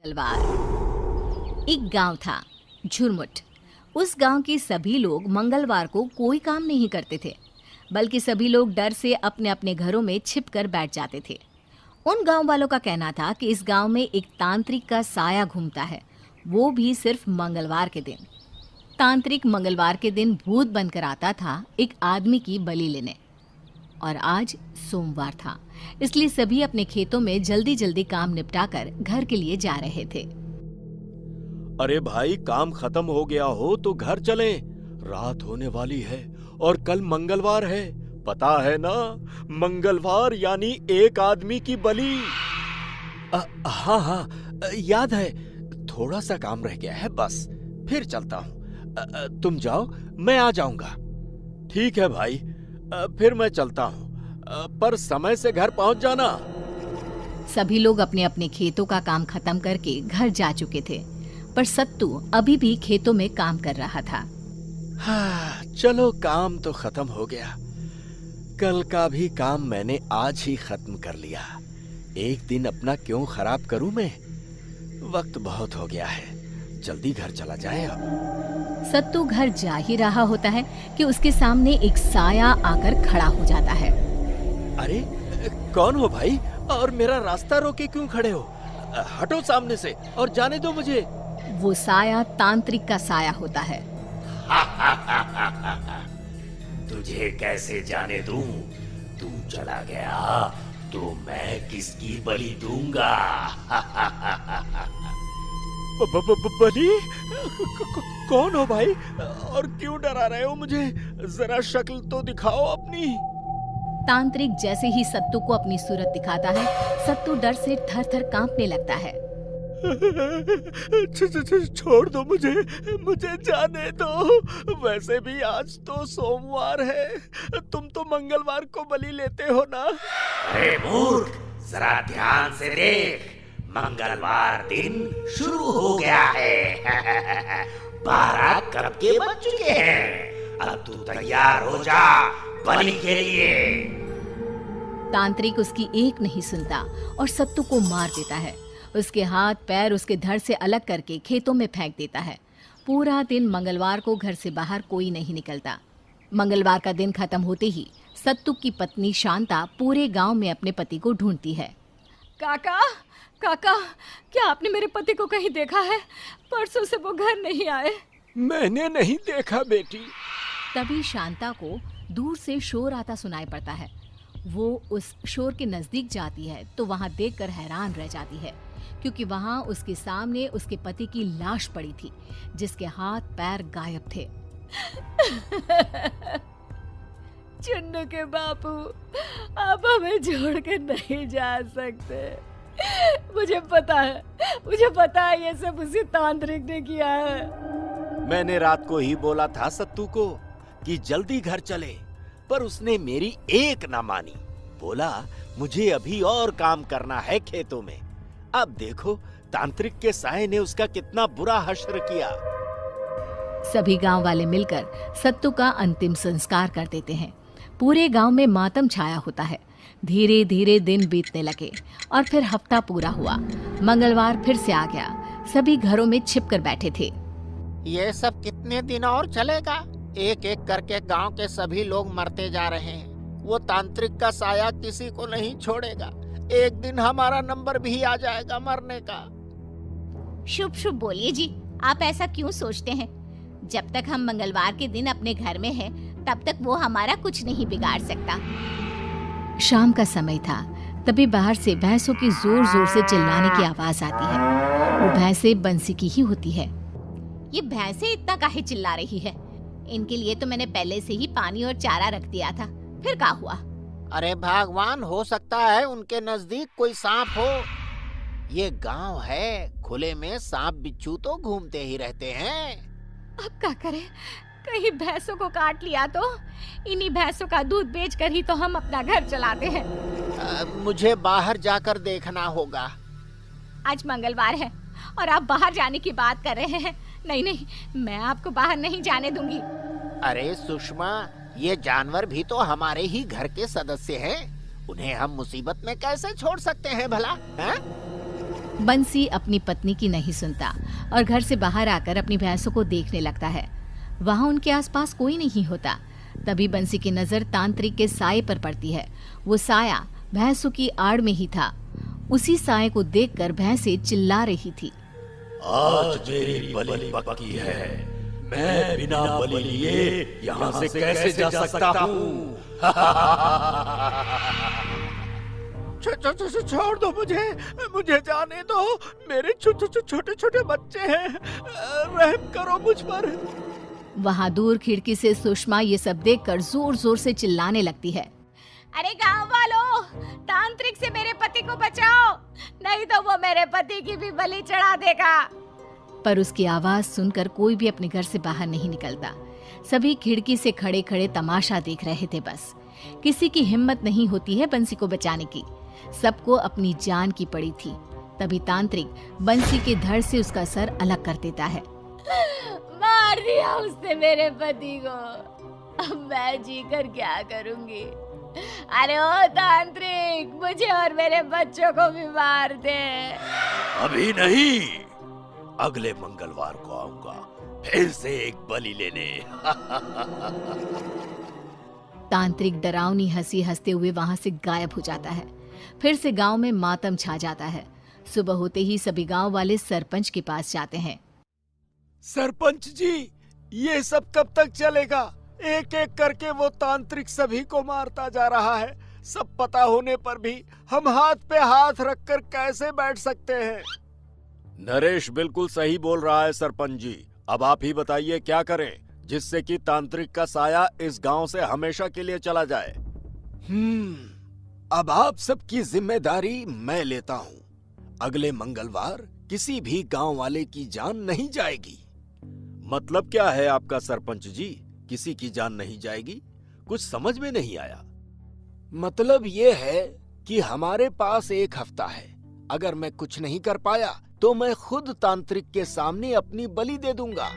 मंगलवार। एक गांव था, झुरमुट। उस गांव के सभी लोग मंगलवार को कोई काम नहीं करते थे, बल्कि सभी लोग डर से अपने अपने घरों में छिपकर बैठ जाते थे। उन गांव वालों का कहना था कि इस गांव में एक तांत्रिक का साया घूमता है, वो भी सिर्फ मंगलवार के दिन। तांत्रिक मंगलवार के दिन भूत बनकर आता था एक आदमी की बलि लेने। और आज सोमवार था, इसलिए सभी अपने खेतों में जल्दी जल्दी काम निपटाकर घर के लिए जा रहे थे। अरे भाई, काम खत्म हो गया हो तो घर चलें। रात होने वाली है और कल मंगलवार है। पता है ना, मंगलवार यानी एक आदमी की बलि। हाँ हाँ, याद है। थोड़ा सा काम रह गया है, बस फिर चलता हूँ। तुम जाओ, मैं आ जाऊंगा। ठीक है भाई, फिर मैं चलता हूँ, पर समय से घर पहुंच जाना। सभी लोग अपने अपने खेतों का काम खत्म करके घर जा चुके थे, पर सत्तू अभी भी खेतों में काम कर रहा था। हाँ, चलो काम तो खत्म हो गया। कल का भी काम मैंने आज ही खत्म कर लिया। एक दिन अपना क्यों खराब करूं मैं? वक्त बहुत हो गया है, जल्दी घर चला जाए अब। सत्तू घर जा ही रहा होता है कि उसके सामने एक साया आकर खड़ा हो जाता है। अरे, कौन हो भाई, और मेरा रास्ता रोके क्यों खड़े हो? हटो सामने से और जाने दो मुझे। वो साया तांत्रिक का साया होता है। तुझे कैसे जाने दूं? तू चला गया तो मैं किसकी बलि दूंगा? बलि? कौन हो भाई, और क्यों डरा रहे हो मुझे? जरा शक्ल तो दिखाओ अपनी। तांत्रिक जैसे ही सत्तू को अपनी सूरत दिखाता है, सत्तू डर से थर थर कांपने लगता है। छोड़ दो मुझे जाने दो। वैसे भी आज तो सोमवार है, तुम तो मंगलवार को बलि लेते हो ना? अरे मूर्ख, जरा ध्यान से देख। मंगलवार दिन शुरू हो गया है। 12 कब के बज चुके हैं। अब तू तैयार हो जा बलि के लिए। तांत्रिक उसकी एक नहीं सुनता और सत्तू को मार देता है। उसके हाथ पैर उसके धड़ से अलग करके खेतों में फेंक देता है। पूरा दिन मंगलवार को घर से बाहर कोई नहीं निकलता। मंगलवार का दिन खत्म होते ही सत्तू की पत्नी शांता पूरे गांव में अपने पति को ढूंढती है। काका, काका, क्या आपने मेरे पति को कहीं देखा है? परसों से वो घर नहीं आए। मैंने नहीं देखा बेटी। तभी शांता को दूर से शोर आता सुनाई पड़ता है। वो उस शोर के नजदीक जाती है तो वहां देखकर हैरान रह जाती है, क्योंकि वहां उसके सामने उसके पति की लाश पड़ी थी, जिसके हाथ पैर गायब थे। चुन्नू के बापू, आप हमें छोड़कर नहीं जा सकते। मुझे पता है ये सब उसी तांत्रिक ने किया है। मैंने रात को ही बोला था सत्तू को कि जल्दी घर चले, पर उसने मेरी एक ना मानी। बोला मुझे अभी और काम करना है खेतों में। अब देखो तांत्रिक के साये ने उसका कितना बुरा हश्र किया। सभी गांव वाले मिलकर सत्तू का अंतिम संस्कार कर देते हैं। पूरे गांव में मातम छाया होता है। धीरे धीरे दिन बीतने लगे और फिर हफ्ता पूरा हुआ। मंगलवार फिर से आ गया। सभी घरों में छिपकर बैठे थे। ये सब कितने दिन और चलेगा? एक एक करके गांव के सभी लोग मरते जा रहे हैं। वो तांत्रिक का साया किसी को नहीं छोड़ेगा। एक दिन हमारा नंबर भी आ जाएगा मरने का। शुभ शुभ बोलिए जी, आप ऐसा क्यों सोचते हैं? जब तक हम मंगलवार के दिन अपने घर में हैं, तब तक वो हमारा कुछ नहीं बिगाड़ सकता। शाम का समय था, तभी बाहर से भैंसों की जोर जोर से चिल्लाने की आवाज आती है। वो भैंसें बंसी की ही होती है। ये भैंसें इतना काहे चिल्ला रही है? इनके लिए तो मैंने पहले से ही पानी और चारा रख दिया था, फिर क्या हुआ? अरे भगवान, हो सकता है उनके नजदीक कोई सांप हो। ये गांव है, खुले में सांप बिच्छू तो घूमते ही रहते हैं। अब क्या करें? कहीं भैंसों को काट लिया तो? इन्हीं भैंसों का दूध बेचकर ही तो हम अपना घर चलाते हैं। मुझे बाहर जाकर देखना होगा। आज मंगलवार है और आप बाहर जाने की बात कर रहे हैं। नहीं नहीं, मैं आपको बाहर नहीं जाने दूंगी। अरे सुषमा, ये जानवर भी तो हमारे ही घर के सदस्य हैं। उन्हें हम मुसीबत में कैसे छोड़ सकते हैं भला? हैं? बंसी अपनी पत्नी की नहीं सुनता और घर से बाहर आकर अपनी भैंसों को देखने लगता है। वहां उनके आसपास कोई नहीं होता। तभी बंसी की नजर तांत्रिक के साये पर पड़ती है। वो साया भैंसों की आड़ में ही था। उसी साये को देखकर भैंसें चिल्ला रही थी। आज मेरी बलि पक्की है। मैं बिना बलि लिए यहाँ से कैसे जा सकता हूँ? छोड़ दो मुझे जाने दो। मेरे छोटे छोटे बच्चे हैं, रहम करो मुझ पर। वहां दूर खिड़की से सुषमा ये सब देखकर जोर जोर से चिल्लाने लगती है। अरे गांव वालों, तांत्रिक से मेरे पति को बचाओ, नहीं तो वो मेरे पति की भी बलि चढ़ा देगा। पर उसकी आवाज सुनकर कोई भी अपने घर से बाहर नहीं निकलता। सभी खिड़की से खड़े खड़े तमाशा देख रहे थे। बस किसी की हिम्मत नहीं होती है बंसी को बचाने की। सबको अपनी जान की पड़ी थी। तभी तांत्रिक बंसी के धड़ से उसका सर अलग कर देता है। मार दिया उसने मेरे पति को, अब मैं जी कर क्या करूंगी? अरे ओ तांत्रिक, मुझे और मेरे बच्चों को भी मार दे। अभी नहीं, अगले मंगलवार को आऊंगा फिर से एक बलि लेने। तांत्रिक डरावनी हंसी हंसते हुए वहां से गायब हो जाता है। फिर से गांव में मातम छा जाता है। सुबह होते ही सभी गांव वाले सरपंच के पास जाते हैं। सरपंच जी, ये सब कब तक चलेगा? एक एक करके वो तांत्रिक सभी को मारता जा रहा है। सब पता होने पर भी हम हाथ पे हाथ रखकर कैसे बैठ सकते हैं? नरेश बिल्कुल सही बोल रहा है सरपंच जी। अब आप ही बताइए क्या करें जिससे कि तांत्रिक का साया इस गांव से हमेशा के लिए चला जाए। अब आप सबकी जिम्मेदारी मैं लेता हूँ। अगले मंगलवार किसी भी गांव वाले की जान नहीं जाएगी। मतलब क्या है आपका सरपंच जी? किसी की जान नहीं जाएगी? कुछ समझ में नहीं आया। मतलब ये है कि हमारे पास एक हफ्ता है। अगर मैं कुछ नहीं कर पाया तो मैं खुद तांत्रिक के सामने अपनी बलि दे दूंगा।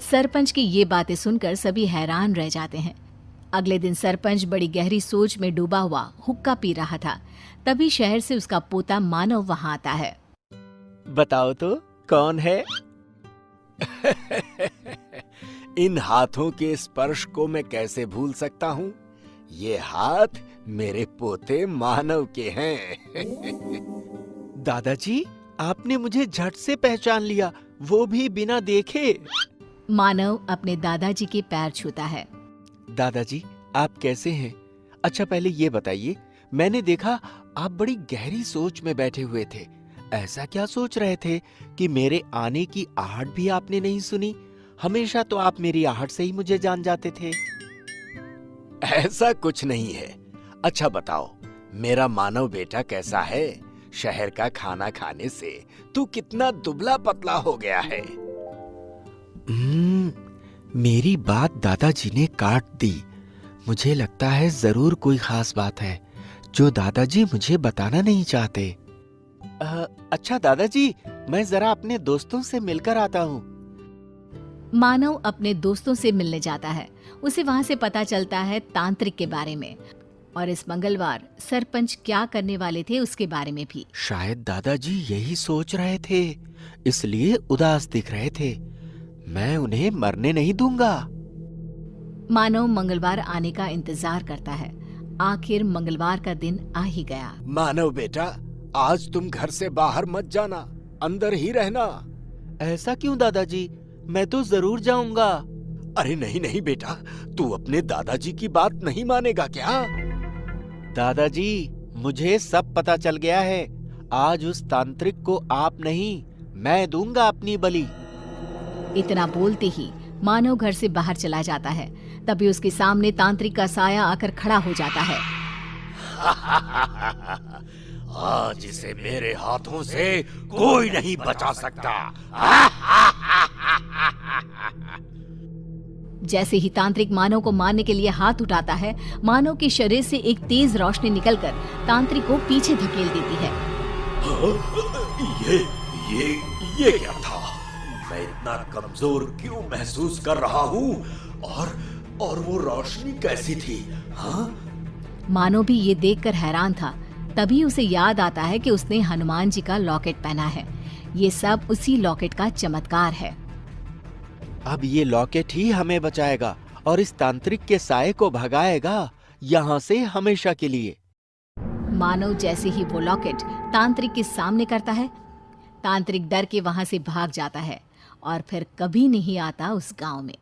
सरपंच की ये बातें सुनकर सभी हैरान रह जाते हैं। अगले दिन सरपंच बड़ी गहरी सोच में डूबा हुआ हुक्का पी रहा था। तभी शहर से उसका पोता मानव वहां आता है। बताओ तो कौन है? इन हाथों के स्पर्श को मैं कैसे भूल सकता हूँ? ये हाथ मेरे पोते मानव के हैं। दादाजी, आपने मुझे झट से पहचान लिया, वो भी बिना देखे। मानव अपने दादाजी के पैर छूता है। दादाजी, आप कैसे हैं? अच्छा, पहले ये बताइए, मैंने देखा आप बड़ी गहरी सोच में बैठे हुए थे। ऐसा क्या सोच रहे थे कि मेरे आने की आहट भी आपने नहीं सुनी? हमेशा तो आप मेरी आहट से ही मुझे जान जाते थे। ऐसा कुछ नहीं है। अच्छा बताओ, मेरा मानव बेटा कैसा है? शहर का खाना खाने से तू कितना दुबला पतला हो गया है। मेरी बात दादाजी ने काट दी। मुझे लगता है जरूर कोई खास बात है जो दादाजी मुझे बताना नहीं चाहते। अच्छा दादाजी, मैं जरा अपने दोस्तों से मिलकर आता हूँ। मानव अपने दोस्तों से मिलने जाता है। उसे वहां से पता चलता है तांत्रिक के बारे में और इस मंगलवार सरपंच क्या करने वाले थे उसके बारे में भी। शायद दादाजी यही सोच रहे थे, इसलिए उदास दिख रहे थे। मैं उन्हें मरने नहीं दूंगा। मानव मंगलवार आने का इंतजार करता है। आखिर मंगलवार का दिन आ ही गया। मानव बेटा, आज तुम घर से बाहर मत जाना, अंदर ही रहना। ऐसा क्यों दादाजी? मैं तो जरूर जाऊंगा। अरे नहीं नहीं बेटा, तू अपने दादाजी की बात नहीं मानेगा क्या? दादाजी, मुझे सब पता चल गया है। आज उस तांत्रिक को आप नहीं, मैं दूंगा अपनी बलि। इतना बोलते ही मानव घर से बाहर चला जाता है। तभी उसके सामने तांत्रिक का साया आकर खड़ा हो जाता है। आज इसे मेरे हाथों से कोई नहीं बचा सकता। जैसे ही तांत्रिक मानव को मारने के लिए हाथ उठाता है, मानव के शरीर से एक तेज रोशनी निकलकर तांत्रिक को पीछे धकेल देती है। ये क्या था? मैं इतना कमजोर क्यों महसूस कर रहा हूँ? और वो रोशनी कैसी थी? हाँ? मानव भी ये देखकर हैरान था। तभी उसे याद आता है कि उसने हनुमान जी का लॉकेट पहना है। ये सब उसी लॉकेट का चमत्कार है। अब ये लॉकेट ही हमें बचाएगा और इस तांत्रिक के साये को भगाएगा यहाँ से हमेशा के लिए। मानो जैसे ही वो लॉकेट तांत्रिक के सामने करता है, तांत्रिक डर के वहां से भाग जाता है और फिर कभी नहीं आता उस गांव में।